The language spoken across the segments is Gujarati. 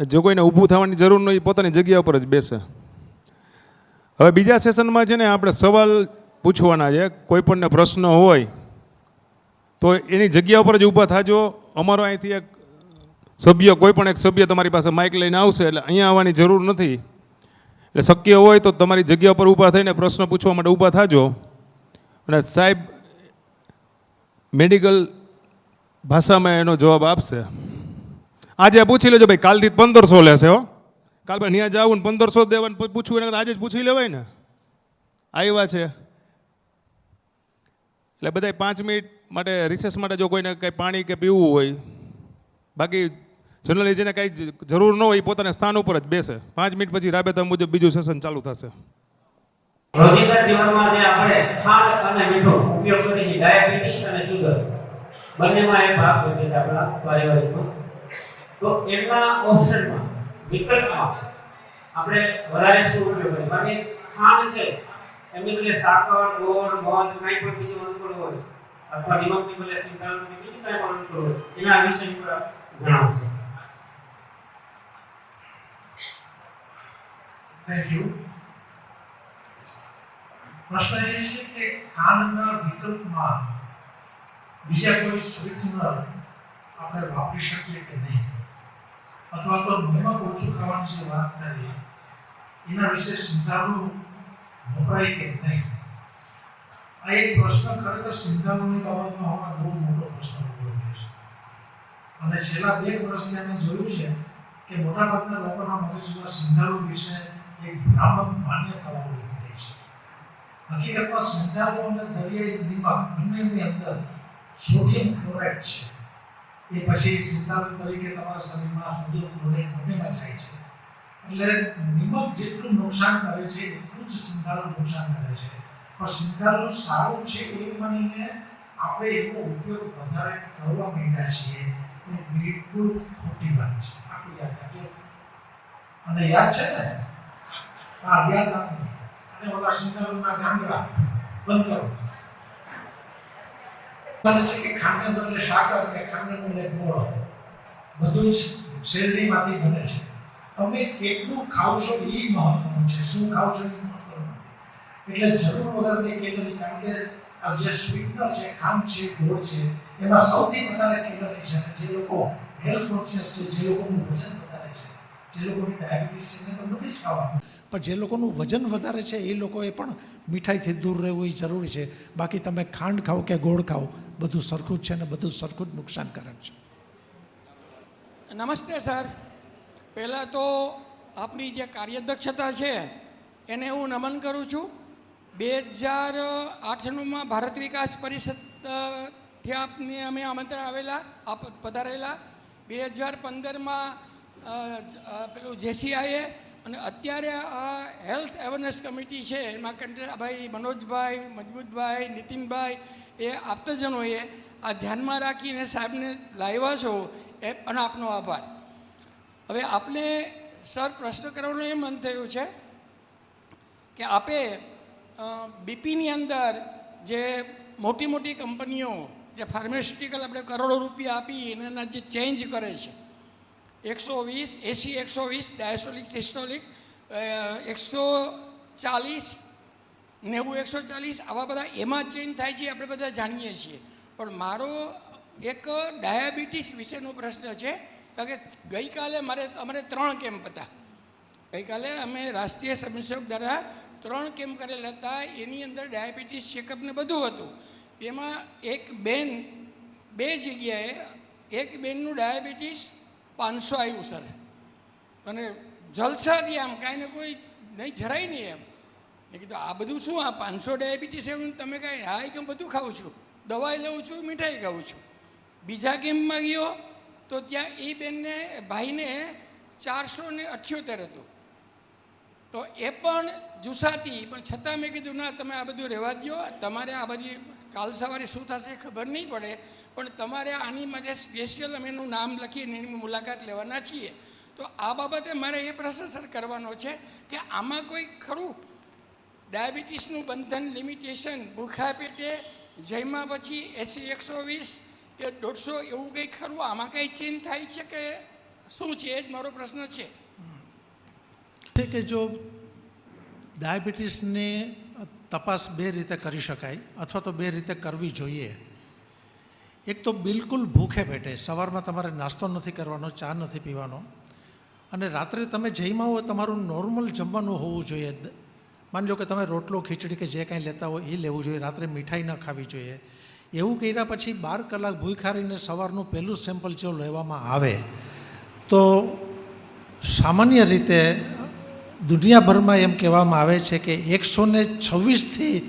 જો કોઈને ઊભું થવાની જરૂર ન હોય એ પોતાની જગ્યા પર જ બેસે. હવે બીજા સેશનમાં છે ને આપણે સવાલ પૂછવાના છે. કોઈ પણને પ્રશ્ન હોય તો એની જગ્યા ઉપર જ ઊભા થાજો. અમારો અહીંથી એક સભ્ય, કોઈ પણ એક સભ્ય તમારી પાસે માઇક લઈને આવશે, એટલે અહીંયા આવવાની જરૂર નથી. એટલે શક્ય હોય તો તમારી જગ્યા પર ઊભા થઈને પ્રશ્ન પૂછવા માટે ઊભા થાજો. અને સાહેબ મેડિકલ ભાષામાં એનો જવાબ આપશે. આજે પૂછી લેજો ભાઈ, કાલથી 1500 લેશે હો. કાલ ભાઈ ત્યાં જાવું ને 1500 દેવાનું પૂછવું, એને આજે જ પૂછી લેવાય ને. આવ્યા છે એટલે બધા 5 મિનિટ માટે રિસેસ માટે જો કોઈને કંઈ પાણી કે પીવું હોય, બાકી જનરલી જેને કાંઈ જરૂર ન હોય એ પોતાના સ્થાન ઉપર જ બેસે. 5 મિનિટ પછી રાબેતા મુજબ બીજું સેશન ચાલુ થશે. રોજિંદા જીવનમાં જે આપણે ખાંડ અને મીઠો ઉપયોગ કરીએ છીએ, ડાયાબિટીસ અને શુગર બંનેમાં એ ભાગ હોય છે આપણા પારિવારિકમાં. તો એના ઓપ્શનમાં, વિકલ્પમાં આપણે વધારે શું ઉપયોગ કરીએ? બાકી ખાંડ છે એમની બદલે સાકર, ગોળ, મધ, કંઈ પણ બીજું અનુકૂળ હોય, અથવા નિમકની બદલે સિંગદાણાની બીજું કંઈ પણ અનુકૂળ હોય, એના વિષય પર જણાવશે. Thank you. પ્રશ્ન એ છે કે ખાંડના વિકલ્પમાં બીજા કોઈ સ્વીટનર આપણે વાપરી શકીએ કે નહીં, અથવા તો નમક ઓછું ખાવાની જે વાત કરીએ એના વિશે સિંધાલું વપરાય કે નહીં. આ એક પ્રશ્ન ખરેખર સિંધાલુની બાબતમાં હમણાં બહુ મોટો પ્રશ્ન ઉભો થયો છે. અને છેલ્લા 2 વર્ષથી અમે જોયું છે કે મોટાભાગના લોકોના મગજમાં સિંધાલુ વિશે એક ભ્રામક માન્યતાઓ ઉભી થઈ છે. હકીકતમાં સિંધાલુ અને દરિયાઈ નિમક બંનેની અંદર સોડિયમ ક્લોરાઇડ છે. એ પછી સિંધાલુ તરીકે તમારા શરીરમાં સોડિયમ ક્લોરાઇડ બંનેમાં જાય છે. એટલે નિમક જેટલું નુકસાન કરે છે એટલું જ સિંધાલુ નુકસાન કરે છે. પણ સિંધાલુ સારું છે એ માનીને આપણે એનો ઉપયોગ વધારે કરવા માંગ્યા છીએ એ બિલકુલ ખોટી વાત છે. આટલું યાદ રાખજો. અને યાદ છે ને? હા, યાદ રાખજો. અને ઓલા સિંધાલુના ગાંગડા બંધ કરો. બને છે કે ખાંડને બદલે સાકર કે ખાંડને બદલે ગોળ બધું જ શેરડીમાંથી બને છે. તમે કેટલું ખાવશો એ મહત્વનું છે, શું ખાવશો એ મહત્વનું નથી. એટલે જરૂર વગરની કેલરી, કારણ કે આ જે સ્વીટનર છે, ખાંડ છે, ગોળ છે, એમાં સૌથી વધારે કેલરી છે. અને જે લોકો હેલ્થ કોન્શિયસ છે, જે લોકોનું વજન વધારે છે, જે લોકોની ડાયાબિટીસ છે, એને તો નથી જ ખાવાનું. પણ જે લોકોનું વજન વધારે છે એ લોકોએ પણ મીઠાઈથી દૂર રહેવું એ જરૂરી છે. બાકી તમે ખાંડ ખાઓ કે ગોળ ખાઓ, બધું સરખું જ છે અને બધું સરખું જ નુકસાનકારક છે. નમસ્તે સર. પહેલાં તો આપની જે કાર્યદક્ષતા છે એને હું નમન કરું છું. 2008માં ભારત વિકાસ પરિષદથી આપને અમે આમંત્રણ આવેલા, આપ પધારેલા. 2015માં પેલું જેસીઆઈએ, અને અત્યારે આ હેલ્થ અવેરનેસ કમિટી છે એમાં કંટ્રાભાઈ, મનોજભાઈ, મજબૂતભાઈ, નીતિનભાઈ એ આપતજનોએ આ ધ્યાનમાં રાખીને સાહેબને લાવ્યા છો એ અને આપનો આભાર. હવે આપને સર પ્રશ્ન કરવાનું એ મન થયું છે કે આપે બીપીની અંદર જે મોટી મોટી કંપનીઓ જે ફાર્માસ્યુટિકલ આપણે કરોડો રૂપિયા આપી એના જે ચેન્જ કરે છે, 120, 80, 120, ડાયસ્ટોલિક, સિસ્ટોલિક, 140, 90, 140 આવા બધા એમાં ચેન્જ થાય છે, આપણે બધા જાણીએ છીએ. પણ મારો એક ડાયાબિટીસ વિશેનો પ્રશ્ન છે. કારણ કે ગઈકાલે અમારે 3 કેમ્પ હતા. ગઈકાલે અમે રાષ્ટ્રીય સ્વયંસેવક દ્વારા 3 કેમ્પ કરેલા હતા. એની અંદર ડાયાબિટીસ ચેકઅપને બધું હતું. એમાં એક બેન 2 જગ્યાએ, એક બેનનું ડાયાબિટીસ 500 આવ્યું સર. અને જલસાથી આમ કાંઈ ને કોઈ નહીં, જરાય નહીં એમ. મેં કીધું આ બધું શું, આ 500 ડાયાબિટીસ એમ તમે કાંઈ? હા, કે બધું ખાઉં છું, દવાઈ લઉં છું, મીઠાઈ ખાઉં છું. બીજા કેમ્પમાં ગયો તો ત્યાં એ બેનને, ભાઈને 478 હતું. તો એ પણ જુસાતી, પણ છતાં મેં કીધું ના, તમે આ બધું રહેવા દો. તમારે આ બધી કાલ સવારે શું થશે ખબર નહીં પડે, પણ તમારે આની માટે સ્પેશિયલ અમે એનું નામ લખીને એની મુલાકાત લેવાના છીએ. તો આ બાબતે મારે એ પ્રશ્ન સર કરવાનો છે કે આમાં કોઈ ખરું ડાયાબિટીસનું બંધન, લિમિટેશન, ભૂખ્યા પેટે જમ્યા પછી 80, 120 કે 150 એવું કંઈ ખરું? આમાં કંઈ ચેન્જ થાય છે કે શું છે એ જ મારો પ્રશ્ન છે. છે કે જો ડાયાબિટીસની તપાસ બે રીતે કરી શકાય અથવા તો બે રીતે કરવી જોઈએ. એક તો બિલકુલ ભૂખે પેટે, સવારમાં તમારે નાસ્તો નથી કરવાનો, ચા નથી પીવાનો, અને રાત્રે તમે જમ્યા હોય તમારું નોર્મલ જમવાનું હોવું જોઈએ. માની લો કે તમે રોટલો ખીચડી કે જે કાંઈ લેતા હોય એ લેવું જોઈએ, રાત્રે મીઠાઈ ન ખાવી જોઈએ. એવું કર્યા પછી 12 કલાક ભૂખ્યા રહીને સવારનું પહેલું સેમ્પલ જો લેવામાં આવે તો સામાન્ય રીતે દુનિયાભરમાં એમ કહેવામાં આવે છે કે 126થી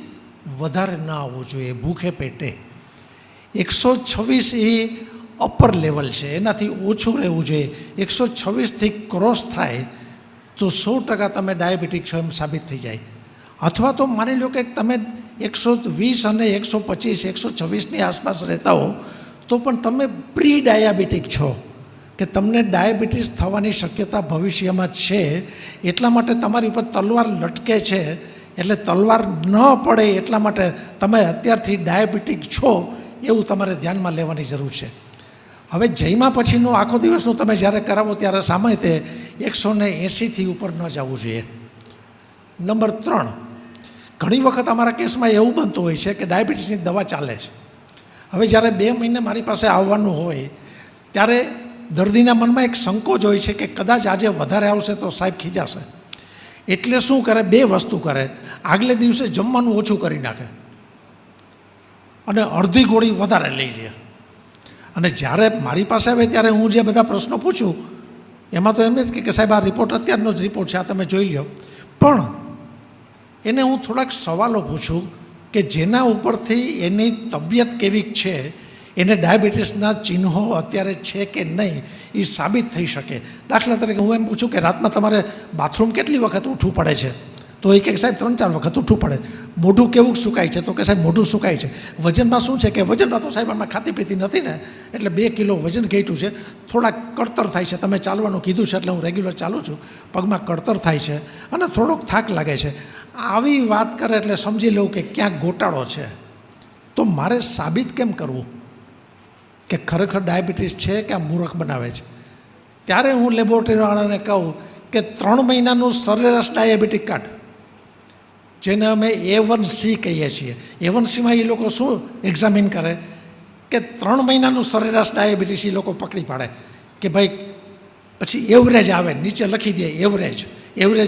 વધારે ન આવવું જોઈએ ભૂખે પેટે. 126 એ અપર લેવલ છે, એનાથી ઓછું રહેવું જોઈએ. 126થી ક્રોસ થાય તો 100% તમે ડાયાબિટીક છો એમ સાબિત થઈ જાય. અથવા તો માની લો કે તમે 120 અને 125 126ની આસપાસ રહેતા હો તો પણ તમે પ્રી ડાયાબિટીક છો, કે તમને ડાયાબિટીસ થવાની શક્યતા ભવિષ્યમાં છે. એટલા માટે તમારી ઉપર તલવાર લટકે છે, એટલે તલવાર ન પડે એટલા માટે તમે અત્યારથી ડાયાબિટીક છો એવું તમારે ધ્યાનમાં લેવાની જરૂર છે. હવે જમ્યા પછીનું આખો દિવસનું તમે જ્યારે કરાવો ત્યારે સામાન્ય તે 180થી ઉપર ન જવું જોઈએ. નંબર 3, ઘણી વખત અમારા કેસમાં એવું બનતું હોય છે કે ડાયાબિટીસની દવા ચાલે છે. હવે જ્યારે 2 મહિને મારી પાસે આવવાનું હોય ત્યારે દર્દીના મનમાં એક સંકોચ હોય છે કે કદાચ આજે વધારે આવશે તો સાહેબ ખીજાશે. એટલે શું કરે, 2 વસ્તુ કરે. આગલે દિવસે જમવાનું ઓછું કરી નાખે અને અડધી ગોળી વધારે લઈ લે. અને જ્યારે મારી પાસે આવે ત્યારે હું જે બધા પ્રશ્નો પૂછું એમાં તો એમ જ કે સાહેબ આ રિપોર્ટ અત્યારનો જ રિપોર્ટ છે, આ તમે જોઈ લો. પણ એને હું થોડાક સવાલો પૂછું કે જેના ઉપરથી એની તબિયત કેવી છે, એને ડાયાબિટીસના ચિહ્નો અત્યારે છે કે નહીં એ સાબિત થઈ શકે. દાખલા તરીકે હું એમ પૂછું કે રાતમાં તમારે બાથરૂમ કેટલી વખત ઉઠવું પડે છે, તો એ કહે સાહેબ 3-4 વખત ઉઠવું પડે. મોઢું કેવું સુકાય છે, તો કે સાહેબ મોઢું સુકાય છે. વજનમાં શું છે કે વજનમાં તો સાહેબ આમાં ખાતી પીતી નથી ને એટલે 2 કિલો વજન ઘટ્યું છે. થોડાક કળતર થાય છે, તમે ચાલવાનું કીધું છે એટલે હું રેગ્યુલર ચાલું છું, પગમાં કળતર થાય છે અને થોડોક થાક લાગે છે. આવી વાત કરે એટલે સમજી લઉં કે ક્યાંક ગોટાળો છે. તો મારે સાબિત કેમ કરવું કે ખરેખર ડાયાબિટીસ છે કે આ મૂર્ખ બનાવે છે? ત્યારે હું લેબોરેટરીવાળાને કહું કે 3 મહિનાનું સરેરાશ ડાયાબિટીક કાર્ડ, જેને અમે A1C કહીએ છીએ. A1Cમાં એ લોકો શું એક્ઝામિન કરે કે 3 મહિનાનું સરેરાશ ડાયાબિટીસ એ લોકો પકડી પાડે કે ભાઈ, પછી એવરેજ આવે, નીચે લખી દે એવરેજ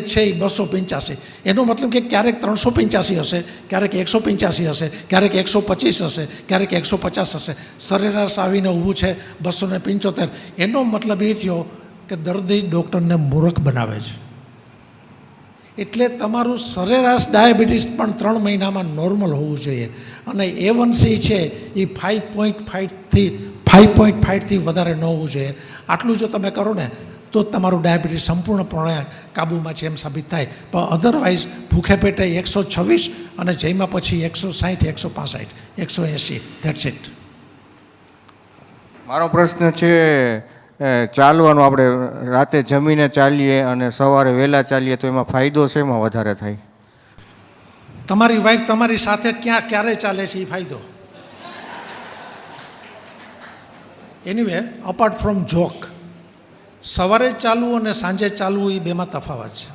છે એ 285. એનો મતલબ કે ક્યારેક 385 હશે, ક્યારેક 185 હશે, ક્યારેક 125 હશે, ક્યારેક 150 હશે. સરેરાશ આવીને ઊભું છે 275. એનો મતલબ એ થયો કે દર્દી ડૉક્ટરને મૂર્ખ બનાવે છે. એટલે તમારું સરેરાશ ડાયાબિટીસ પણ 3 મહિનામાં નોર્મલ હોવું જોઈએ. અને A1C છે એ 5.5થી વધારે ન હોવું જોઈએ. આટલું જો તમે કરો ને તો તમારું ડાયાબિટીસ સંપૂર્ણપણે કાબૂમાં છે એમ સાબિત થાય. પણ અધરવાઇઝ ભૂખે પેટે 126 અને જમ્યા પછી 160 165 180 ધેટ્સ ઇટ. મારો પ્રશ્ન છે ચાલવાનું. આપણે રાતે જમીને ચાલીએ અને સવારે વહેલા ચાલીએ તો એમાં ફાયદો શેમાં વધારે થાય? તમારી વાઈફ તમારી સાથે ક્યારે ચાલે છે એ ફાયદો. એનીવે, અપાર્ટ ફ્રોમ જોક, સવારે ચાલવું અને સાંજે ચાલવું એ બેમાં તફાવત છે.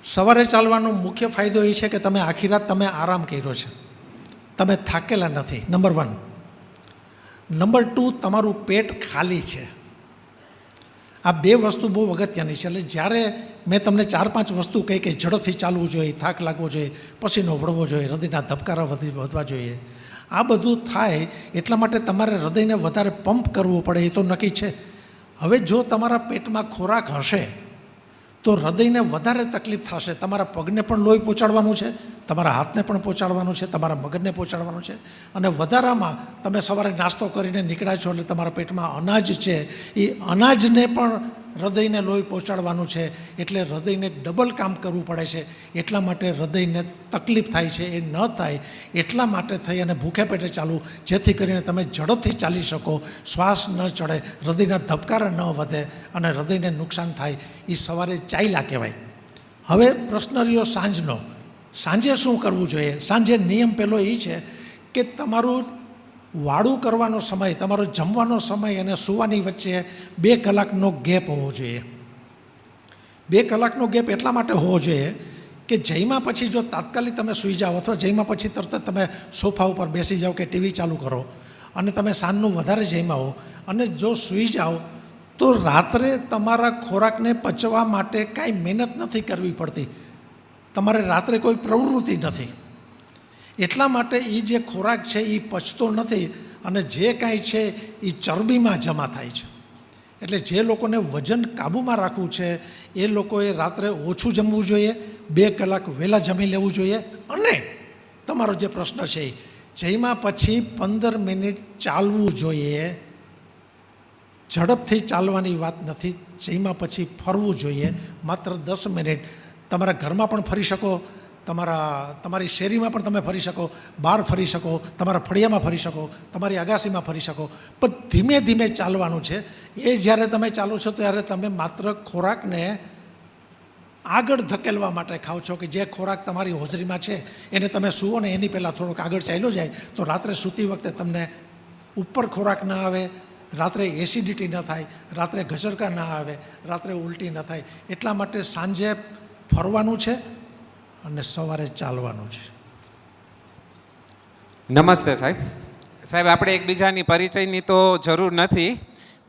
સવારે ચાલવાનો મુખ્ય ફાયદો એ છે કે તમે આખી રાત તમે આરામ કર્યો છે, તમે થાકેલા નથી, નંબર 1. નંબર 2, તમારું પેટ ખાલી છે. આ 2 વસ્તુ બહુ અગત્યની છે. એટલે જ્યારે મેં તમને 4-5 વસ્તુ કહી કે ઝડપથી ચાલવું જોઈએ, થાક લાગવો જોઈએ, પસીનો વળવો જોઈએ, હૃદયના ધબકારા વધવા જોઈએ, આ બધું થાય એટલા માટે તમારે હૃદયને વધારે પંપ કરવું પડે એ તો નક્કી છે. હવે જો તમારા પેટમાં ખોરાક હશે તો હૃદયને વધારે તકલીફ થશે. તમારા પગને પણ લોહી પહોંચાડવાનું છે, તમારા હાથને પણ પહોંચાડવાનું છે, તમારા મગજને પહોંચાડવાનું છે. અને વધારામાં તમે સવારે નાસ્તો કરીને નીકળ્યા છો એટલે તમારા પેટમાં અનાજ છે, એ અનાજને પણ હૃદયને લોહી પહોંચાડવાનું છે. એટલે હૃદયને ડબલ કામ કરવું પડે છે. એટલા માટે હૃદયને તકલીફ થાય છે. એ ન થાય એટલા માટે થઈ અને ભૂખે પેટે ચાલવું, જેથી કરીને તમે ઝડપથી ચાલી શકો, શ્વાસ ન ચડે, હૃદયના ધબકારા ન વધે અને હૃદયને નુકસાન થાય. એ સવારે ચાલ્યા કહેવાય. હવે પ્રશ્ન રહ્યો સાંજનો. સાંજે શું કરવું જોઈએ? સાંજે નિયમ પહેલો એ છે કે તમારું વાળું કરવાનો સમય, તમારો જમવાનો સમય અને સૂવાની વચ્ચે 2 કલાકનો ગેપ હોવો જોઈએ. 2 કલાકનો ગેપ એટલા માટે હોવો જોઈએ કે જમ્યા પછી જો તાત્કાલિક તમે સૂઈ જાઓ અથવા જમ્યા પછી તરત જ તમે સોફા ઉપર બેસી જાઓ કે ટીવી ચાલુ કરો અને તમે સાંજનું વધારે જમ્યા હો અને જો સૂઈ જાઓ તો રાત્રે તમારા ખોરાકને પચવા માટે કાંઈ મહેનત નથી કરવી પડતી, તમારે રાત્રે કોઈ પ્રવૃત્તિ નથી. એટલા માટે એ જે ખોરાક છે એ પચતો નથી અને જે કાંઈ છે એ ચરબીમાં જમા થાય છે. એટલે જે લોકોને વજન કાબૂમાં રાખવું છે એ લોકોએ રાત્રે ઓછું જમવું જોઈએ, 2 કલાક વહેલા જમી લેવું જોઈએ. અને તમારો જે પ્રશ્ન છે એ જમ્યા પછી 15 મિનિટ ચાલવું જોઈએ. ઝડપથી ચાલવાની વાત નથી, જમ્યા પછી ફરવું જોઈએ, માત્ર 10 મિનિટ. તમારા ઘરમાં પણ ફરી શકો, તમારી શેરીમાં પણ તમે ફરી શકો, બહાર ફરી શકો, તમારા ફળિયામાં ફરી શકો, તમારી અગાસીમાં ફરી શકો, પણ ધીમે ધીમે ચાલવાનું છે. એ જ્યારે તમે ચાલો છો ત્યારે તમે માત્ર ખોરાકને આગળ ધકેલવા માટે ખાઓ છો કે જે ખોરાક તમારી હોજરીમાં છે એને તમે સૂવો ને એની પહેલાં થોડોક આગળ ચાલ્યો જાય તો રાત્રે સૂતી વખતે તમને ઉપર ખોરાક ન આવે, રાત્રે એસિડિટી ન થાય, રાત્રે ઘસરકા ન આવે, રાત્રે ઉલટી ન થાય. એટલા માટે સાંજે ફરવાનું છે અને સવારે ચાલવાનું છે. નમસ્તે સાહેબ. સાહેબ, આપણે એકબીજાની પરિચયની તો જરૂર નથી,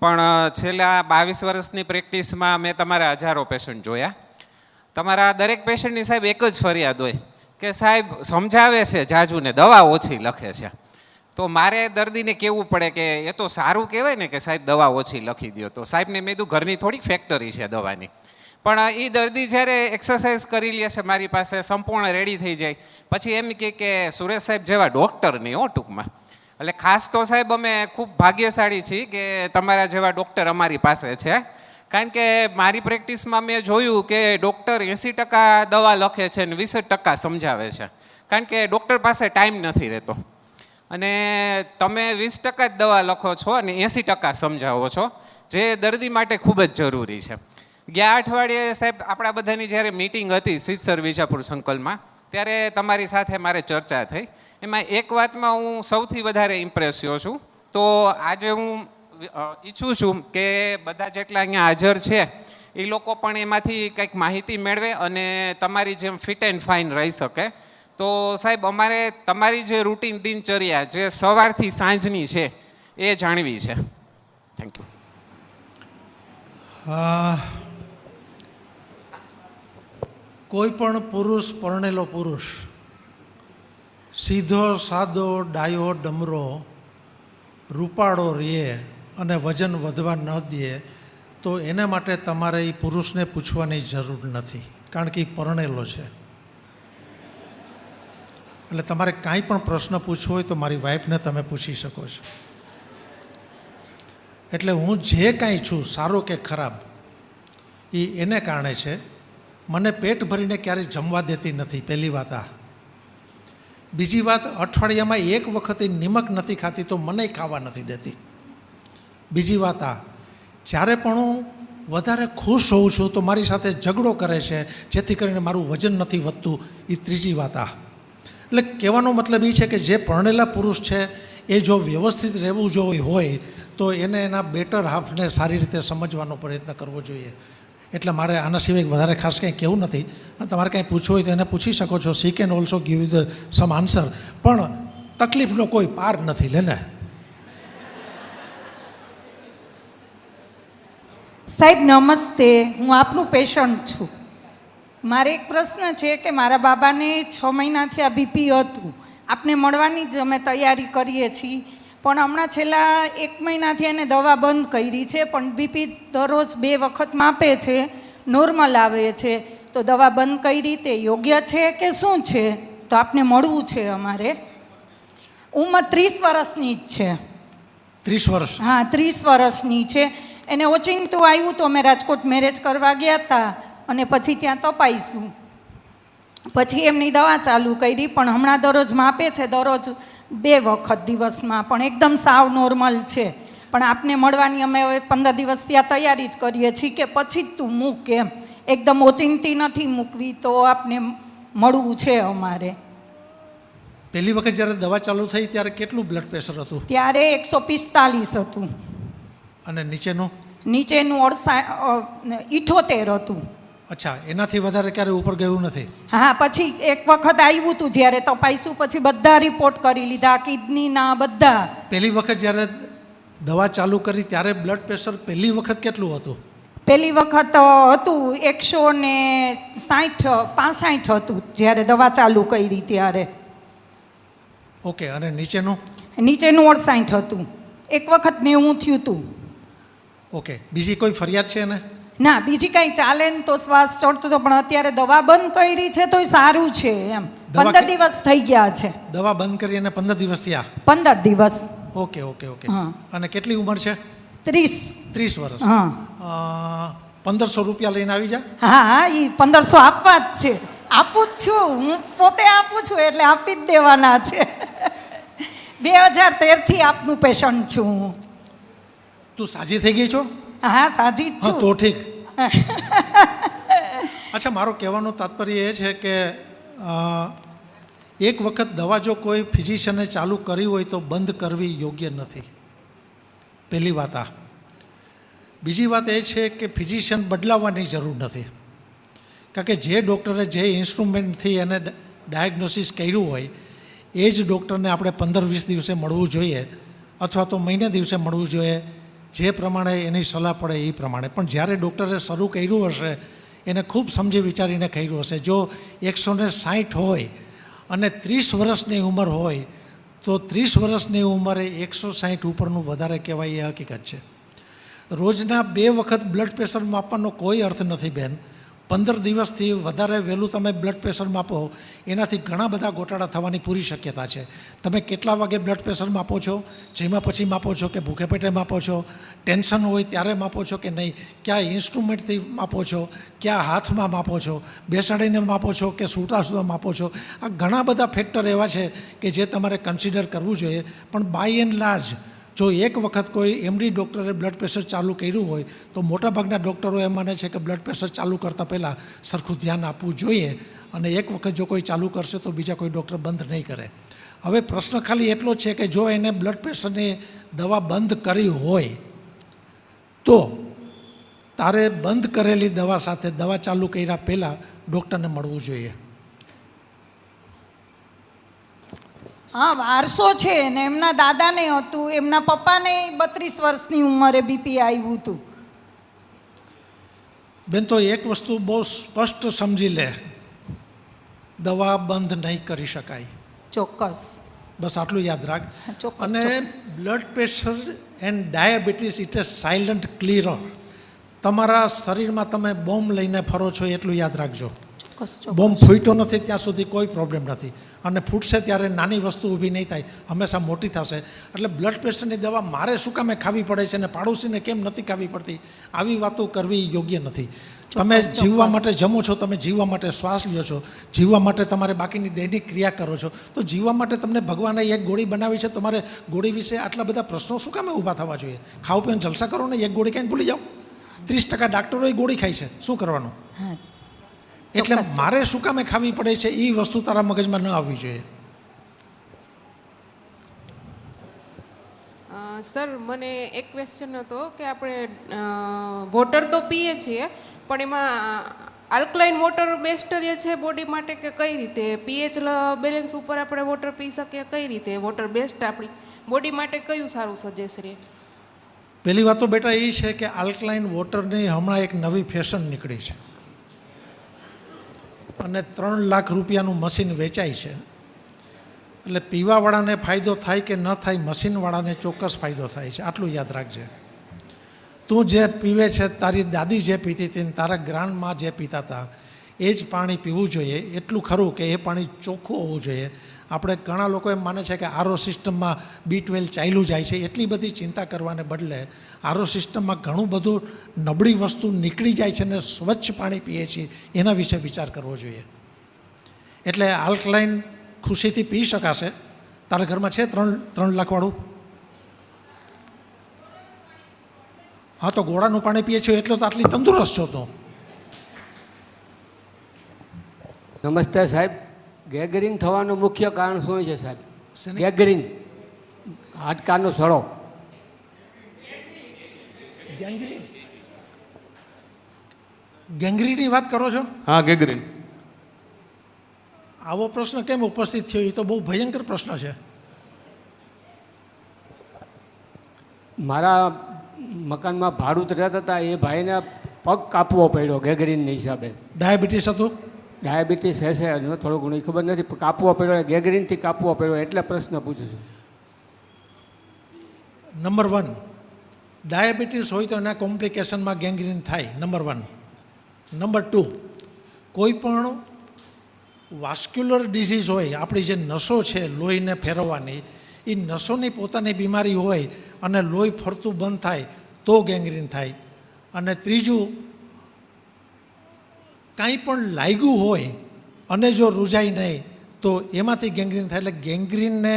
પણ છેલ્લા 22 વર્ષની પ્રેક્ટિસમાં મેં તમારા હજારો પેશન્ટ જોયા. તમારા દરેક પેશન્ટની સાહેબ એક જ ફરિયાદ હોય કે સાહેબ સમજાવે છે જાજુને, દવા ઓછી લખે છે. તો મારે દર્દીને કહેવું પડે કે એ તો સારું કહેવાય ને કે સાહેબ દવા ઓછી લખી દો. તો સાહેબને મેં કીધું ઘરની થોડીક ફેક્ટરી છે દવાની. પણ એ દર્દી જ્યારે એક્સરસાઇઝ કરી લે છે મારી પાસે, સંપૂર્ણ રેડી થઈ જાય, પછી એમ કહે કે સુરેશ સાહેબ જેવા ડૉક્ટર નહીં હો ટૂંકમાં. એટલે ખાસ તો સાહેબ અમે ખૂબ ભાગ્યશાળી છીએ કે તમારા જેવા ડૉક્ટર અમારી પાસે છે. કારણ કે મારી પ્રેક્ટિસમાં મેં જોયું કે ડૉક્ટર 80% દવા લખે છે અને 20% સમજાવે છે. કારણ કે ડૉક્ટર પાસે ટાઈમ નથી રહેતો. અને તમે 20% જ દવા લખો છો અને 80% સમજાવો છો, જે દર્દી માટે ખૂબ જ જરૂરી છે. ગયા અઠવાડિયે સાહેબ આપણા બધાની જ્યારે મિટિંગ હતી સિદ્ધસર વિજાપુર સંકલમાં, ત્યારે તમારી સાથે મારે ચર્ચા થઈ. એમાં એક વાતમાં હું સૌથી વધારે ઇમ્પ્રેસ થયો છું. તો આજે હું ઈચ્છું છું કે બધા જેટલા અહીંયા હાજર છે એ લોકો પણ એમાંથી કંઈક માહિતી મેળવે અને તમારી જેમ ફિટ એન્ડ ફાઇન રહી શકે. તો સાહેબ અમારે તમારી જે રૂટીન દિનચર્યા જે સવારથી સાંજની છે એ જાણવી છે. Thank you. કોઈ પણ પુરુષ, પરણેલો પુરુષ સીધો સાદો ડાયો ડમરો રૂપાળો રહે અને વજન વધવા ન દે તો એના માટે તમારે એ પુરુષને પૂછવાની જરૂર નથી, કારણ કે એ પરણેલો છે. એટલે તમારે કાંઈ પણ પ્રશ્ન પૂછવો હોય તો મારી વાઈફને તમે પૂછી શકો છો. એટલે હું જે કાંઈ છું, સારો કે ખરાબ, એ એને કારણે છે. મને પેટ ભરીને ક્યારેય જમવા દેતી નથી, પહેલી વાત આ. બીજી વાત, અઠવાડિયામાં 1 વખત નિમક નથી ખાતી તો મને ખાવા નથી દેતી. બીજી વાત આ, જ્યારે પણ હું વધારે ખુશ હોઉં છું તો મારી સાથે ઝઘડો કરે છે જેથી કરીને મારું વજન નથી વધતું. એ ત્રીજી વાત આ. એટલે કહેવાનો મતલબ એ છે કે જે પરણેલા પુરુષ છે એ જો વ્યવસ્થિત રહેવું જો હોય તો એને એના બેટર હાફને સારી રીતે સમજવાનો પ્રયત્ન કરવો જોઈએ. એટલે મારે આના સિવાય વધારે ખાસ કંઈ કહેવું નથી. અને તમારે કાંઈ પૂછવું હોય તો એને પૂછી શકો છો. She can also give you the some answer. પણ તકલીફનો કોઈ પાર નથી. લેને સાહેબ નમસ્તે, હું આપનું પેશન્ટ છું. મારે એક પ્રશ્ન છે કે મારા બાબાને 6 મહિનાથી આ બીપી હતું. આપને મળવાની જ અમે તૈયારી કરીએ છીએ, પણ હમણાં છેલ્લા 1 મહિનાથી એને દવા બંધ કરી છે, પણ બીપી દરરોજ 2 વખત માપે છે, નોર્મલ આવે છે. તો દવા બંધ કરી તે યોગ્ય છે કે શું છે? તો આપને મળવું છે અમારે. ઉંમર 30 વર્ષની જ છે. 30 વર્ષ? હા, 30 વર્ષની છે. એને ઓચિંતું આવ્યું તો અમે રાજકોટ મેરેજ કરવા ગયા હતા અને પછી ત્યાં તપાઈશું, પછી એમની દવા ચાલુ કરી, પણ હમણાં દરરોજ માપે છે, દરરોજ 2 વખત દિવસમાં, પણ એકદમ સાવ નોર્મલ છે. પણ આપને મળવાની અમે હવે 15 દિવસ ત્યાં તૈયારી જ કરીએ છીએ કે પછી જ તું મૂક એમ. એકદમ ઓચિંતી નથી મૂકવી, તો આપને મળવું છે અમારે. પહેલી વખત જ્યારે દવા ચાલુ થઈ ત્યારે કેટલું બ્લડ પ્રેશર હતું ત્યારે 145 હતું, અને નીચેનું? નીચેનું 78 હતું. અચ્છા, એનાથી વધારે ક્યારે ઉપર ગયું નથી? હા, પછી એક વખત આવ્યું હતું જ્યારે તપાસ્યું, પછી બધા રિપોર્ટ કરી લીધા, કિડનીના બધા. પહેલી વખત જ્યારે દવા ચાલુ કરી ત્યારે બ્લડ પ્રેશર પહેલી વખત કેટલું હતું? પહેલી વખત હતું 165 હતું જ્યારે દવા ચાલુ કરી ત્યારે. ઓકે, અને નીચેનું? નીચેનું 68 હતું. એક વખત 90 થયું હતું. ઓકે, બીજી કોઈ ફરિયાદ છે એને? ના, બીજી કાંઈ ચાલે ને તો શ્વાસ ચડતો હતો, પણ અત્યારે દવા બંધ કરી છે તોય સારું છે એમ. દવા 15 દિવસ થઈ ગયા છે. દવા બંધ કરી અને 15 દિવસ થયા? 15 દિવસ. Okay okay okay. હા. અને કેટલી ઉંમર છે? 30. વર્ષ. હા 1500 રૂપિયા લઈને આવી જા. હા, એ 1500 આપવા જ છે. આપું જ છું, હું પોતે આપું છું એટલે આપી જ દેવાના છે. 2013થી આપનું પેશન્ટ છું હું. તું સાજી થઈ ગઈ છો? હા, સાજી જ હા, છું. તો ઠીક. અચ્છા, મારો કહેવાનો તાત્પર્ય એ છે કે એક વખત દવા જો કોઈ ફિઝિશિયને ચાલુ કરી હોય તો બંધ કરવી યોગ્ય નથી. પહેલી વાત આ. બીજી વાત એ છે કે ફિઝિશિયન બદલાવવાની જરૂર નથી, કારણ કે જે ડૉક્ટરે જે ઇન્સ્ટ્રુમેન્ટથી એને ડાયગ્નોસિસ કર્યું હોય એ જ ડૉક્ટરને આપણે 15-20 દિવસે મળવું જોઈએ, અથવા તો મહિને દિવસે મળવું જોઈએ, જે પ્રમાણે એની સલાહ પડે એ પ્રમાણે. પણ જ્યારે ડૉક્ટરે શરૂ કર્યું હશે એને ખૂબ સમજી વિચારીને કર્યું હશે. જો 160 હોય અને 30 વર્ષની ઉંમર હોય તો 30 વર્ષની ઉંમરે 160 ઉપરનું વધારે કહેવાય એ હકીકત છે. રોજના 2 વખત બ્લડ પ્રેશર માપવાનો કોઈ અર્થ નથી બેન. 15 દિવસથી વધારે વહેલું તમે બ્લડ પ્રેશર માપો એનાથી ઘણા બધા ગોટાળા થવાની પૂરી શક્યતા છે. તમે કેટલા વાગે બ્લડ પ્રેશર માપો છો, જેમાં પછી માપો છો કે ભૂખે પેટે માપો છો, ટેન્શન હોય ત્યારે માપો છો કે નહીં, કયા ઇન્સ્ટ્રુમેન્ટથી માપો છો, કયા હાથમાં માપો છો, બેસાડીને માપો છો કે સૂતા સૂતા માપો છો, આ ઘણા બધા ફેક્ટર એવા છે કે જે તમારે કન્સિડર કરવું જોઈએ. પણ બાય એન્ડ લાર્જ જો એક વખત કોઈ એમડી ડૉક્ટરે બ્લડ પ્રેશર ચાલુ કર્યું હોય તો મોટાભાગના ડૉક્ટરો એમ માને છે કે બ્લડ પ્રેશર ચાલુ કરતાં પહેલાં સરખું ધ્યાન આપવું જોઈએ, અને એક વખત જો કોઈ ચાલુ કરશે તો બીજા કોઈ ડૉક્ટર બંધ નહીં કરે. હવે પ્રશ્ન ખાલી એટલો જ છે કે જો એને બ્લડ પ્રેશરની દવા બંધ કરી હોય તો તારે બંધ કરેલી દવા સાથે દવા ચાલુ કર્યા પહેલાં ડૉક્ટરને મળવું જોઈએ. હા, વારસો છે ને. એમના દાદાને હતું, એમના પપ્પાને 32 વર્ષની ઉંમરે બીપી આવ્યું હતું. બેન, તો એક વસ્તુ બહુ સ્પષ્ટ સમજી લે, દવા બંધ નહીં કરી શકાય. ચોક્કસ. બસ આટલું યાદ રાખ. ચોક્કસ, અને blood pressure and diabetes it a silent killer. તમારા શરીરમાં તમે બોમ્બ લઈને ફરો છો એટલું યાદ રાખજો. બોમ્બ ફૂટ્યો નથી ત્યાં સુધી કોઈ પ્રોબ્લેમ નથી, અને ફૂટશે ત્યારે નાની વસ્તુ ઊભી નહીં થાય, હંમેશા મોટી થશે. એટલે બ્લડ પ્રેશરની દવા મારે શું કામે ખાવી પડે છે અને પાડોશીને કેમ નથી ખાવી પડતી, આવી વાતો કરવી યોગ્ય નથી. તમે જીવવા માટે જમો છો, તમે જીવવા માટે શ્વાસ લ્યો છો, જીવવા માટે તમારે બાકીની દૈનિક ક્રિયા કરો છો, તો જીવવા માટે તમને ભગવાને એક ગોળી બનાવી છે. તમારે ગોળી વિશે આટલા બધા પ્રશ્નો શું કામે ઊભા થવા જોઈએ? ખાવ પીને જલસા કરો ને, એક ગોળી ખાઈને ભૂલી જાઓ. 30% ડાક્ટરોએ ગોળી ખાય છે, શું કરવાનું? એટલે મારે શું કામે ખાવી પડે છે એ વસ્તુ તારા મગજમાં ન આવવી જોઈએ. સર, મને એક ક્વેશ્ચન હતો કે આપણે વોટર તો પીએ છીએ, પણ એમાં આલ્કલાઇન વોટર બેસ્ટ રહે છે બોડી માટે કે કઈ રીતે? પીએચ બેલેન્સ ઉપર આપણે વોટર પી શકીએ કઈ રીતે? વોટર બેસ્ટ આપણી બોડી માટે કયું સારું સજેસ્ટ રહે? પહેલી વાત તો બેટા એ છે કે આલ્કલાઇન વોટરની હમણાં એક નવી ફેશન નીકળી છે અને 3 લાખ રૂપિયાનું મશીન વેચાય છે. એટલે પીવાવાળાને ફાયદો થાય કે ન થાય, મશીનવાળાને ચોક્કસ ફાયદો થાય છે. આટલું યાદ રાખજે. તું જે પીવે છે, તારી દાદી જે પીતી હતી, તારા ગ્રાન્ડમાં જે પીતા હતા એ જ પાણી પીવું જોઈએ. એટલું ખરું કે એ પાણી ચોખ્ખું હોવું જોઈએ. આપણે ઘણા લોકો એમ માને છે કે આરો સિસ્ટમમાં B12 ચાલ્યું જાય છે. એટલી બધી ચિંતા કરવાને બદલે આરો સિસ્ટમમાં ઘણું બધું નબળી વસ્તુ નીકળી જાય છે અને સ્વચ્છ પાણી પીએ છીએ, એના વિશે વિચાર કરવો જોઈએ. એટલે આલ્કલાઇન ખુશીથી પી શકાશે. તારા ઘરમાં છે 3 લાખવાળું? હા, તો ગોળાનું પાણી પીએ છો એટલે તો આટલી તંદુરસ્ત છો તો. નમસ્તે સાહેબ. ગેંગ્રીન થવાનું મુખ્ય કારણ શું છે સાહેબ? શેની? ગેંગ્રીન, હાડકાનો સડો. ગેંગ્રીન ગેંગ્રીનની વાત કરો છો? હા ગેંગ્રીન. આવો પ્રશ્ન કેમ ઉપસ્થિત થયો? એ તો બહુ ભયંકર પ્રશ્ન છે. મારા મકાનમાં ભાડુત રહેતા હતા, એ ભાઈને પગ કાપવો પડ્યો ગેંગ્રીનની હિસાબે. ડાયાબિટીસ હતું? ડાયાબિટીસ હશે, થોડું ઘણું ખબર નથી, પણ કાપવો પડ્યો, ગેંગ્રીનથી કાપવો પડ્યો, એટલે પ્રશ્ન પૂછું છું. નંબર 1, ડાયાબિટીસ હોય તો એના કોમ્પ્લિકેશનમાં ગેંગ્રીન થાય, નંબર 1. નંબર 2, કોઈ પણ વાસ્ક્યુલર ડિઝીઝ હોય, આપણી જે નસો છે લોહીને ફેરવવાની, એ નસોની પોતાની બીમારી હોય અને લોહી ફરતું બંધ થાય તો ગેંગ્રીન થાય. અને ત્રીજું, કાંઈ પણ લાગ્યું હોય અને જો રૂજાય નહીં તો એમાંથી ગેંગ્રીન થાય. એટલે ગેંગ્રીનને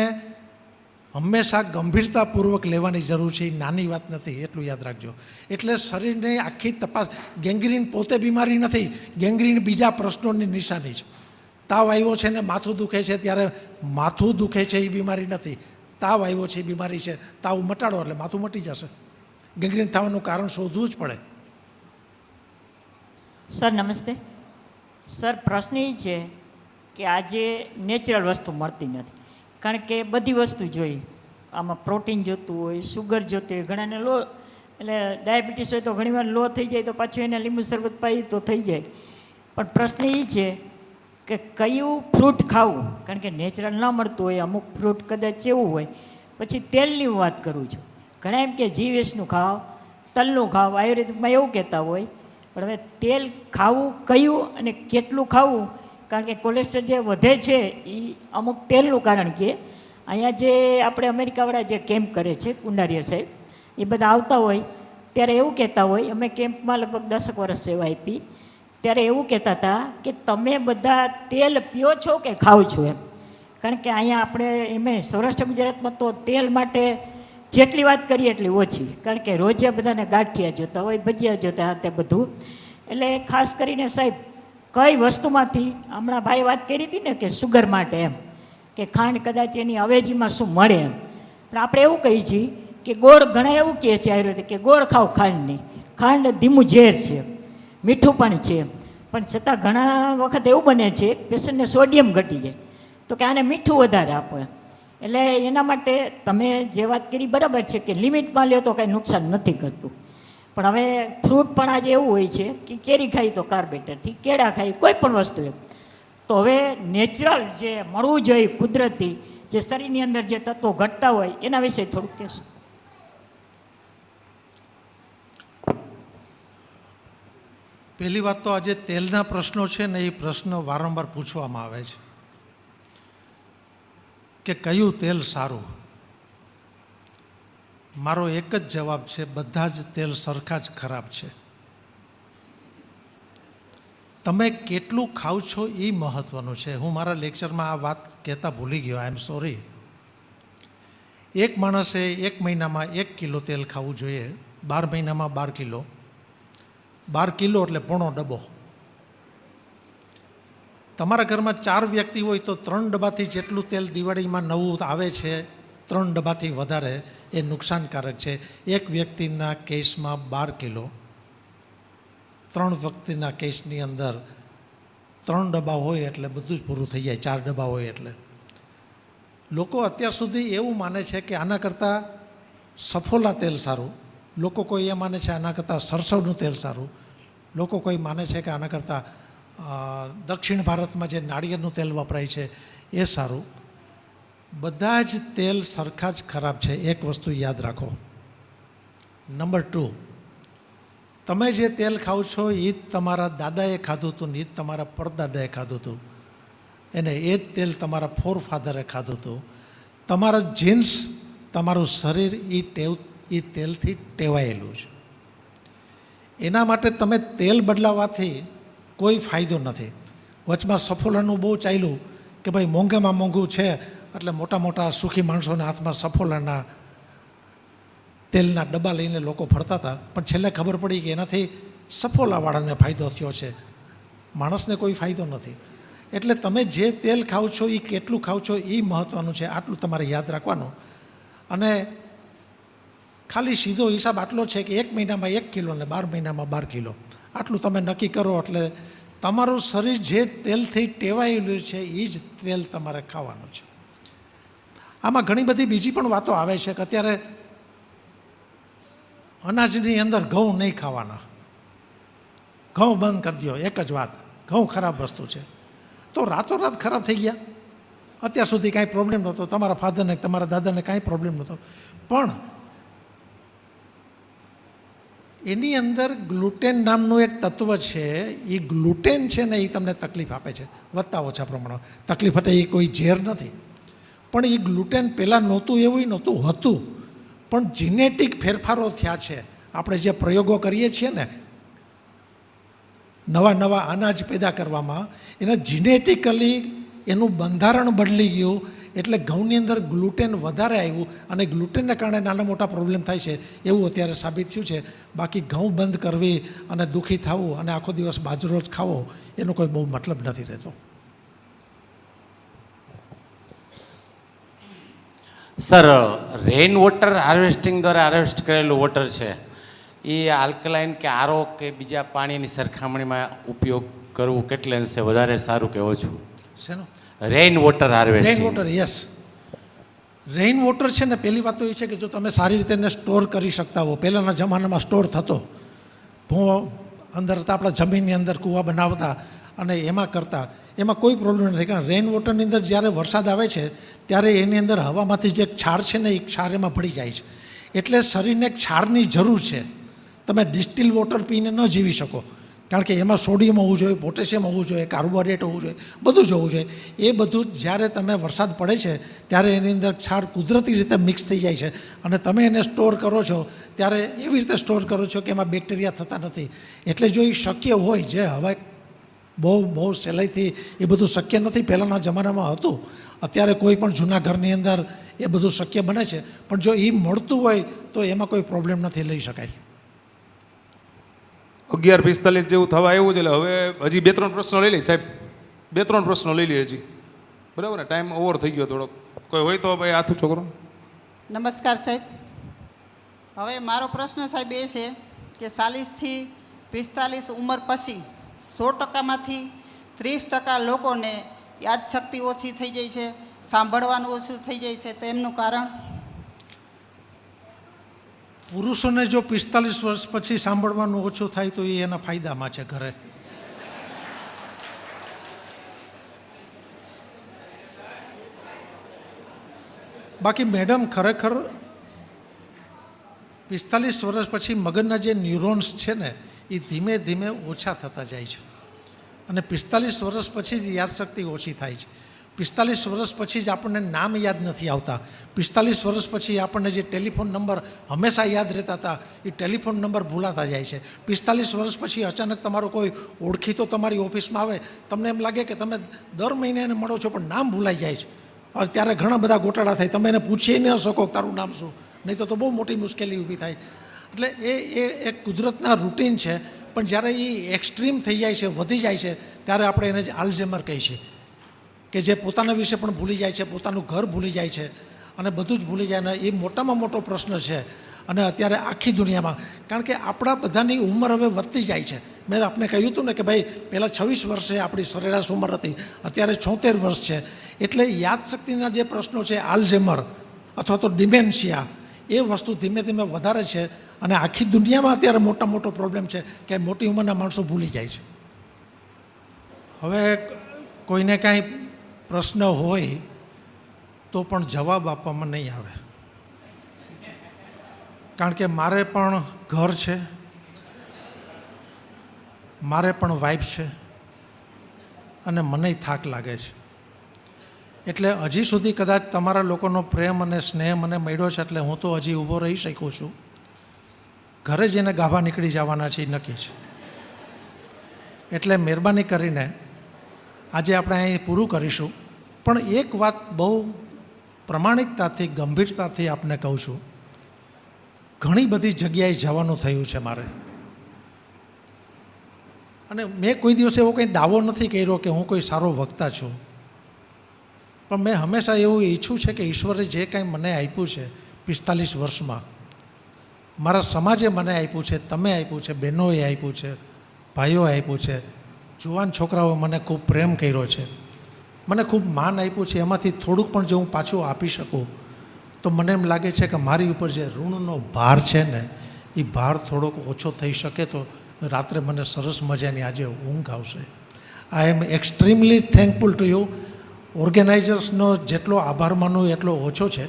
હંમેશા ગંભીરતાપૂર્વક લેવાની જરૂર છે, એ નાની વાત નથી, એટલું યાદ રાખજો. એટલે શરીરની આખી તપાસ, ગેંગ્રીન પોતે બીમારી નથી, ગેંગ્રીન બીજા પ્રશ્નોની નિશાની છે. તાવ આવ્યો છે ને માથું દુખે છે, ત્યારે માથું દુખે છે એ બીમારી નથી, તાવ આવ્યો છે એ બીમારી છે. તાવ મટાડો એટલે માથું મટી જશે. ગેંગ્રીન થવાનું કારણ શોધવું જ પડે. સર નમસ્તે. સર પ્રશ્ન એ છે કે આજે નેચરલ વસ્તુ મળતી નથી, કારણ કે બધી વસ્તુ જોઈએ, આમાં પ્રોટીન જોતું હોય, શુગર જોતી હોય, ઘણાને લો, એટલે ડાયાબિટીસ હોય તો ઘણીવાર લો થઈ જાય તો પાછું એને લીંબુ શરબત પાઈ તો થઈ જાય. પણ પ્રશ્ન એ છે કે કયું ફ્રૂટ ખાવું, કારણ કે નેચરલ ન મળતું હોય, અમુક ફ્રૂટ કદાચ એવું હોય. પછી તેલની હું વાત કરું છું, ઘણા એમ કે જીવીએસનું ખાવ, તલનું ખાવ, આયુર્વેદિકમાં એવું કહેતા હોય. પણ હવે તેલ ખાવું કયું અને કેટલું ખાવું, કારણ કે કોલેસ્ટ્રોલ જે વધે છે એ અમુક તેલનું કારણ કે અહીંયા જે આપણે અમેરિકાવાળા જે કેમ્પ કરે છે કુંડારીયા સાહેબ, એ બધા આવતા હોય ત્યારે એવું કહેતા હોય, અમે કેમ્પમાં લગભગ 10 વર્ષ સેવા આપી, ત્યારે એવું કહેતા હતા કે તમે બધા તેલ પીઓ છો કે ખાઓ છો એમ. કારણ કે અહીંયા આપણે એમ સૌરાષ્ટ્ર ગુજરાતમાં તો તેલ માટે જેટલી વાત કરીએ એટલી ઓછી, કારણ કે રોજે બધાને ગાંઠિયા જોતા હોય, ભજીયા જોતા તે બધું. એટલે ખાસ કરીને સાહેબ કઈ વસ્તુમાંથી, હમણાં ભાઈ વાત કરી હતી ને કે શુગર માટે એમ, કે ખાંડ કદાચ એની અવેજીમાં શું મળે એમ. પણ આપણે એવું કહીએ છીએ કે ગોળ, ઘણા એવું કહે છે આયુર્વેદ કે ગોળ ખાવ ખાંડની, ખાંડ ધીમું ઝેર છે, મીઠું પણ છે. પણ છતાં ઘણા વખત એવું બને છે પેશન્ટને સોડિયમ ઘટી જાય તો કે આને મીઠું વધારે આપો. એટલે એના માટે તમે જે વાત કરી બરાબર છે કે લિમિટમાં લ્યો તો કાંઈ નુકસાન નથી કરતું. પણ હવે ફ્રૂટ પણ આજે એવું હોય છે કે કેરી ખાઈ તો કાર્બેટરથી, કેળા ખાઈ, કોઈ પણ વસ્તુ એમ. તો હવે નેચરલ જે મળવું જોઈએ કુદરતી, જે શરીરની અંદર જે તત્વો ઘટતા હોય એના વિશે થોડુંક કહેશું. પહેલી વાત તો આજે તેલના પ્રશ્નો છે ને, એ પ્રશ્ન વારંવાર પૂછવામાં આવે છે કે કયું તેલ સારું. મારો એક જ જવાબ છે, બધા જ તેલ સરખા જ ખરાબ છે. તમે કેટલું ખાવ છો એ મહત્ત્વનું છે. હું મારા લેક્ચરમાં આ વાત કહેતા ભૂલી ગયો, આઈ એમ સોરી. એક માણસે 1 મહિનામાં 1 કિલો તેલ ખાવું જોઈએ, 12 મહિનામાં 12 કિલો. 12 કિલો એટલે પોણો ડબ્બો. તમારા ઘરમાં 4 વ્યક્તિ હોય તો 3 ડબ્બાથી જેટલું તેલ દિવાળીમાં નવું આવે છે, 3 ડબ્બાથી વધારે, એ નુકસાનકારક છે. એક વ્યક્તિના કેસમાં 12 કિલો, 3 વ્યક્તિના કેસની અંદર 3 ડબ્બા હોય એટલે બધું જ પૂરું થઈ જાય, 4 ડબ્બા હોય એટલે. લોકો અત્યાર સુધી એવું માને છે કે આના કરતાં સફોલા તેલ સારું, લોકો કોઈ એ માને છે આના કરતાં સરસવનું તેલ સારું, લોકો કોઈ માને છે કે આના કરતાં દક્ષિણ ભારતમાં જે નાળિયેરનું તેલ વપરાય છે એ સારું. બધા જ તેલ સરખા જ ખરાબ છે. એક વસ્તુ યાદ રાખો. નંબર 2, તમે જે તેલ ખાવ છો એ જ તમારા દાદાએ ખાધું હતું ને એ જ તમારા પરદાદાએ ખાધું હતું, એને એ જ તેલ તમારા ફોરફાધરે ખાધું હતું. તમારા જીન્સ, તમારું શરીર એ તેલથી ટેવાયેલું છે. એના માટે તમે તેલ બદલાવાથી કોઈ ફાયદો નથી. વચમાં સફોલાનું બહુ ચાલ્યું કે ભાઈ મોંઘામાં મોંઘું છે એટલે મોટા મોટા સુખી માણસોના હાથમાં સફોલાના તેલના ડબ્બા લઈને લોકો ફરતા હતા. પણ છેલ્લે ખબર પડી કે એનાથી સફોલાવાળાને ફાયદો થયો છે, માણસને કોઈ ફાયદો નથી. એટલે તમે જે તેલ ખાવ છો એ કેટલું ખાવ છો એ મહત્ત્વનું છે. આટલું તમારે યાદ રાખવાનું. અને ખાલી સીધો હિસાબ આટલો છે કે 1 મહિનામાં 1 કિલો ને 12 મહિનામાં 12 કિલો, આટલું તમે નક્કી કરો એટલે તમારું શરીર જે તેલથી ટેવાયેલું છે એ જ તેલ તમારે ખાવાનું છે. આમાં ઘણી બધી બીજી પણ વાતો આવે છે કે અત્યારે અનાજની અંદર ઘઉં નહીં ખાવાના, ઘઉં બંધ કરી દો, એક જ વાત, ઘઉં ખરાબ વસ્તુ છે. તો રાતોરાત ખરાબ થઈ ગયા? અત્યાર સુધી કાંઈ પ્રોબ્લેમ નહોતો, તમારા ફાધરને તમારા દાદાને કાંઈ પ્રોબ્લેમ નહોતો, પણ એની અંદર ગ્લુટેન નામનું એક તત્વ છે. એ ગ્લુટેન છે ને એ તમને તકલીફ આપે છે વધતા ઓછા પ્રમાણમાં. તકલીફ એટલે એ કોઈ ઝેર નથી, પણ એ ગ્લુટેન પહેલાં નહોતું એવું નહોતું, હતું, પણ જીનેટિક ફેરફારો થયા છે. આપણે જે પ્રયોગો કરીએ છીએ ને નવા નવા અનાજ પેદા કરવામાં, એના જીનેટિકલી એનું બંધારણ બદલી ગયું, એટલે ઘઉંની અંદર ગ્લુટેન વધારે આવ્યું અને ગ્લુટેનને કારણે નાના મોટા પ્રોબ્લેમ થાય છે એવું અત્યારે સાબિત થયું છે. બાકી ઘઉં બંધ કરવી અને દુઃખી થવું અને આખો દિવસ બાજરો જ ખાવો એનો કોઈ બહુ મતલબ નથી રહેતો. સર, રેઇન વોટર હાર્વેસ્ટિંગ દ્વારા હાર્વેસ્ટ કરેલું વોટર છે એ આલ્કલાઇન કે આરો કે બીજા પાણીની સરખામણીમાં ઉપયોગ કરવું કેટલે અંશે વધારે સારું કે ઓછું? શેનો? Rain water rain harvesting. Water, yes. Rain water છે ને, પહેલી વાત તો એ છે કે જો તમે સારી રીતે એને સ્ટોર કરી શકતા હો. પહેલાંના જમાનામાં સ્ટોર થતો, ભૂવો અંદર હતા, આપણા જમીનની અંદર કૂવા બનાવતા અને એમાં કરતા, એમાં કોઈ પ્રોબ્લેમ નથી. કારણ રેઇન વોટરની અંદર જ્યારે વરસાદ આવે છે ત્યારે એની અંદર હવામાંથી જે ક્ષાર છે ને એ ક્ષાર એમાં ભળી જાય છે. એટલે શરીરને ક્ષારની જરૂર છે. તમે ડિસ્ટિલ વોટર પીને ન જીવી શકો, કારણ કે એમાં સોડિયમ હોવું જોઈએ, પોટેશિયમ હોવું જોઈએ, કાર્બોહાઈડ્રેટ હોવું જોઈએ, બધું જ હોવું જોઈએ. એ બધું જ્યારે તમે વરસાદ પડે છે ત્યારે એની અંદર ક્ષાર કુદરતી રીતે મિક્સ થઈ જાય છે અને તમે એને સ્ટોર કરો છો ત્યારે એવી રીતે સ્ટોર કરો છો કે એમાં બેક્ટેરિયા થતા નથી. એટલે જો એ શક્ય હોય, જે હવે બહુ સહેલાઈથી એ બધું શક્ય નથી, પહેલાંના જમાનામાં હતું, અત્યારે કોઈ પણ જૂના ઘરની અંદર એ બધું શક્ય બને છે, પણ જો એ મળતું હોય તો એમાં કોઈ પ્રોબ્લેમ નથી, લઈ શકાય. 11:45 જેવું થવા આવ્યું છે, એટલે હવે હજી 2-3 પ્રશ્નો લઈ લઈએ સાહેબ. 2-3 પ્રશ્નો લઈ લઈએ હજી, બરાબર ને? ટાઈમ ઓવર થઈ ગયો થોડોક. કોઈ હોય તો ભાઈ હાથ ઊંચો કરો. નમસ્કાર સાહેબ. હવે મારો પ્રશ્ન સાહેબ એ છે કે 40 થી 45 ઉંમર પછી 100%માંથી 30% લોકોને યાદશક્તિ ઓછી થઈ જાય છે, સાંભળવાનું ઓછું થઈ જાય છે, તો એમનું કારણ? પુરુષોને જો 45 વર્ષ પછી સાંભળવાનું ઓછું થાય તો એ એના ફાયદામાં છે ઘરે. બાકી મેડમ, ખરેખર 45 વર્ષ પછી મગજના જે ન્યુરોન્સ છે ને એ ધીમે ધીમે ઓછા થતા જાય છે અને 45 વર્ષ પછી જ યાદશક્તિ ઓછી થાય છે. 45 વર્ષ પછી જ આપણને નામ યાદ નથી આવતા. 45 વર્ષ પછી આપણને જે ટેલિફોન નંબર હંમેશા યાદ રહેતા હતા એ ટેલિફોન નંબર ભૂલાતા જાય છે. 45 વર્ષ પછી અચાનક તમારો કોઈ ઓળખીતો તમારી ઓફિસમાં આવે, તમને એમ લાગે કે તમે દર મહિને એને મળો છો પણ નામ ભૂલાઈ જાય છે. અને ત્યારે ઘણા બધા ગોટાળા થાય, તમે એને પૂછી ન શકો તારું નામ શું, નહીં તો બહુ મોટી મુશ્કેલી ઊભી થાય. એટલે એ એક કુદરતના રૂટીન છે, પણ જ્યારે એ એક્સ્ટ્રીમ થઈ જાય છે, વધી જાય છે, ત્યારે આપણે એને જ આલ્ઝેમર કહીએ છીએ, કે જે પોતાના વિશે પણ ભૂલી જાય છે, પોતાનું ઘર ભૂલી જાય છે અને બધું જ ભૂલી જાય. ને એ મોટામાં મોટો પ્રશ્ન છે અને અત્યારે આખી દુનિયામાં, કારણ કે આપણા બધાની ઉંમર હવે વધતી જાય છે. મેં આપને કહ્યું હતું ને કે ભાઈ પહેલાં 26 વર્ષે આપણી સરેરાશ ઉંમર હતી, અત્યારે 76 વર્ષ છે. એટલે યાદશક્તિના જે પ્રશ્નો છે, આલ્ઝેમર અથવા તો ડિમેન્શિયા, એ વસ્તુ ધીમે ધીમે વધારે છે અને આખી દુનિયામાં અત્યારે મોટો પ્રોબ્લેમ છે કે મોટી ઉંમરના માણસો ભૂલી જાય છે. હવે કોઈને કાંઈ પ્રશ્ન હોય તો પણ જવાબ આપવામાં નહીં આવે, કારણ કે મારે પણ ઘર છે, મારે પણ વાઈફ છે અને મને થાક લાગે છે. એટલે હજી સુધી કદાચ તમારા લોકોનો પ્રેમ અને સ્નેહ મને મળ્યો છે એટલે હું તો હજી ઊભો રહી શકું છું. ઘરે જઈને ગાભા નીકળી જવાના છે એ નક્કી છે. એટલે મહેરબાની કરીને આજે આપણે અહીં પૂરું કરીશું. પણ એક વાત બહુ પ્રમાણિકતાથી, ગંભીરતાથી આપને કહું છું, ઘણી બધી જગ્યાએ જવાનું થયું છે મારે. અને મેં કોઈ દિવસે એવો કંઈ દાવો નથી કર્યો કે હું કોઈ સારો વક્તા છું, પણ મેં હંમેશા એવું ઈચ્છું છે કે ઈશ્વરે જે કાંઈ મને આપ્યું છે 45 વર્ષમાં, મારા સમાજે મને આપ્યું છે, તમે આપ્યું છે, બહેનોએ આપ્યું છે, ભાઈઓએ આપ્યું છે, જુવાન છોકરાઓએ મને ખૂબ પ્રેમ કર્યો છે, મને ખૂબ માન આપ્યું છે, એમાંથી થોડુંક પણ જો હું પાછું આપી શકું તો મને એમ લાગે છે કે મારી ઉપર જે ઋણનો ભાર છે ને એ ભાર થોડોક ઓછો થઈ શકે તો રાત્રે મને સરસ મજાની આજે ઊંઘ આવશે. આઈ એમ એક્સ્ટ્રીમલી થેન્કફુલ ટુ યુ. ઓર્ગેનાઇઝર્સનો જેટલો આભાર માનું એટલો ઓછો છે,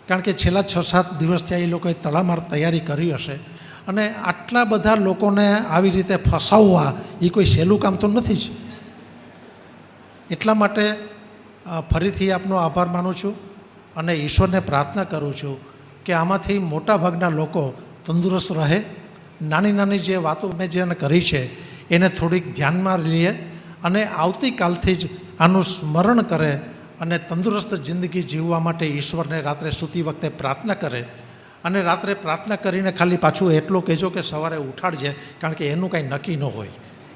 કારણ કે છેલ્લા 6-7 દિવસથી એ લોકોએ તડામાર તૈયારી કરી હશે અને આટલા બધા લોકોને આવી રીતે ફસાવવા એ કોઈ સહેલું કામ તો નથી જ. એટલા માટે ફરીથી આપનો આભાર માનું છું અને ઈશ્વરને પ્રાર્થના કરું છું કે આમાંથી મોટાભાગના લોકો તંદુરસ્ત રહે. નાની નાની જે વાતો મેં જેને કરી છે એને થોડીક ધ્યાનમાં લઈએ અને આવતીકાલથી જ આનું સ્મરણ કરે અને તંદુરસ્ત જિંદગી જીવવા માટે ઈશ્વરને રાત્રે સૂતી વખતે પ્રાર્થના કરે. અને રાત્રે પ્રાર્થના કરીને ખાલી પાછું એટલું કહેજો કે સવારે ઉઠાડજે, કારણ કે એનું કાંઈ નક્કી ન હોય,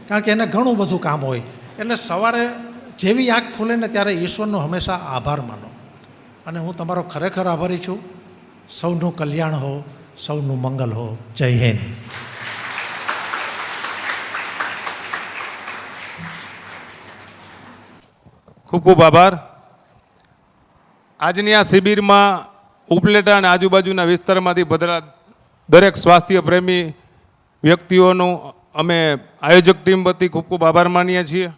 કારણ કે એને ઘણું બધું કામ હોય. એટલે સવારે જેવી આંખ ખુલે ને ત્યારે ઈશ્વરનો હંમેશા આભાર માનો. અને હું તમારો ખરેખર આભારી છું. સૌનું કલ્યાણ હો, સૌનું મંગલ હો. જય હિન્દ. ખૂબ ખૂબ આભાર. આજની આ શિબિરમાં ઉપલેટા અને આજુબાજુના વિસ્તારમાંથી પધારેલા દરેક સ્વાસ્થ્ય પ્રેમી વ્યક્તિઓનું અમે આયોજક ટીમ વતી ખૂબ ખૂબ આભાર માનીએ છીએ.